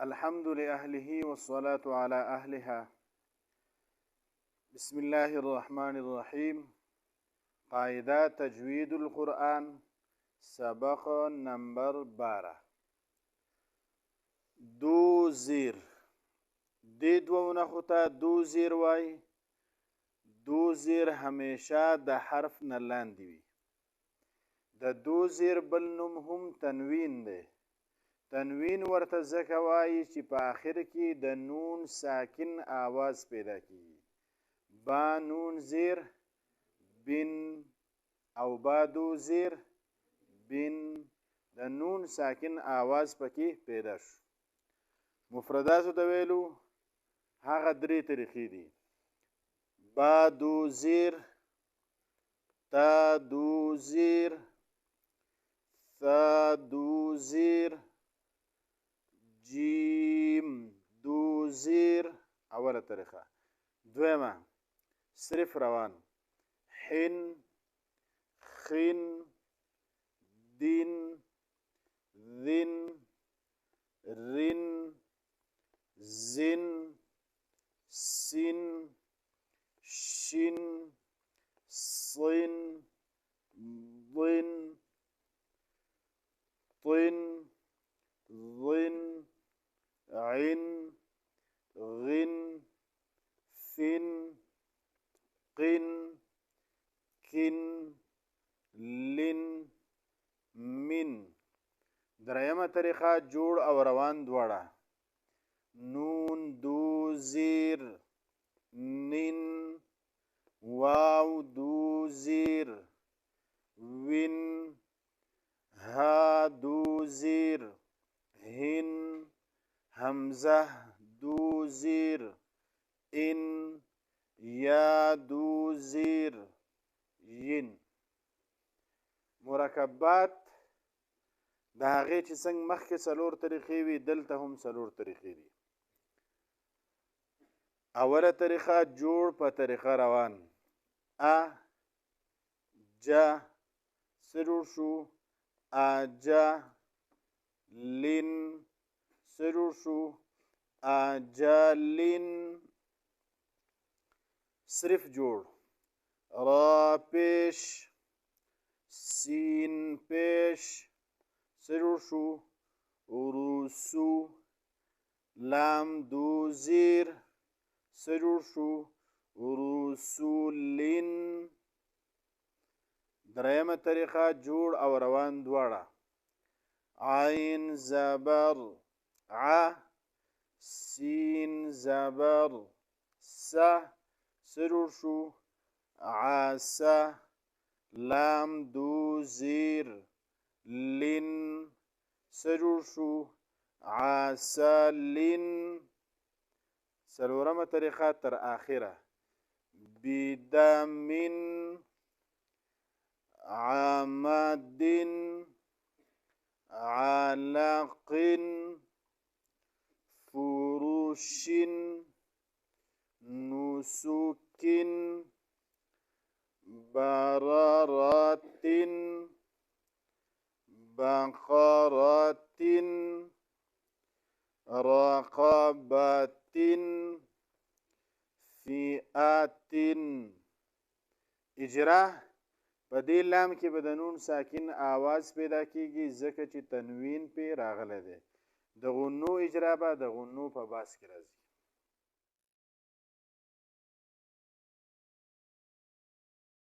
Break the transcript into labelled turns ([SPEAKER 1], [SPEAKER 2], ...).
[SPEAKER 1] الحمد لأهله والصلاة على أهلها. بسم الله الرحمن الرحيم. قاعدة تجوید القرآن، سبق نمبر 12. دو زیر دی دو نخوتا دو زیر وای. دو زیر همیشه د حرف نه لاندې وي. د دو زیر بل نوم هم تنوین دی. تنوین ورته ځکه وایي چې په آخر کې د نون ساکن آواز پیدا کیږي. با نون زیر بن او با دو زیر بن، د نون ساکن آواز پکې پیدا شو. مفرداتو ته ویلو هغه درې طریقې دي: با دو زیر، تا دو زیر، ثا دو زیر، جیم دو زیر. اوله طریقه. دویمه صرف روان: حن، خن، دین، ذن، رن، زن، سن، شن، صن، ضن، طن، ظن، عن، غن، ثن، قن، کن، لن، من. دریمه طریقه جوړ او روان دواړه: نون دو زیر، نن، واو دو زیر، ون، ها دو زیر، هن، همزه دو زیر، ان، یا دو زیر، ین. مرکبات د هغې چې څنګه مخکې څلور طریقې وي، دلته هم څلور طریقې دي. اوله طریقه جوړ په طریقه روان: ا جا څه جوړ شو؟ اجا. لن څه جوړ شو؟ اجلن. صرف جوړ: را پیش، سین پیش څه جوړ شو؟ روسو. لام دو زیر څه جوړ شو؟ رسولن. دریمه طریقه جوړ او روان دواړه: عین زبر ع، سین زبر س څه جوړ شو؟ عسى. لام دو زیر لن څه جوړ شو؟ عسلن. څلورمه طریقه تر آخره: بدمن، عمد، علق، فروش، نسك، بررات، بقرات، رقبات، فئات. اجرا په دې لام کې به د نون ساکن آواز پیدا کیږي ځکه چې تنوین پې راغلی دی. د غنو اجرا به د غنو په باس کې راځي.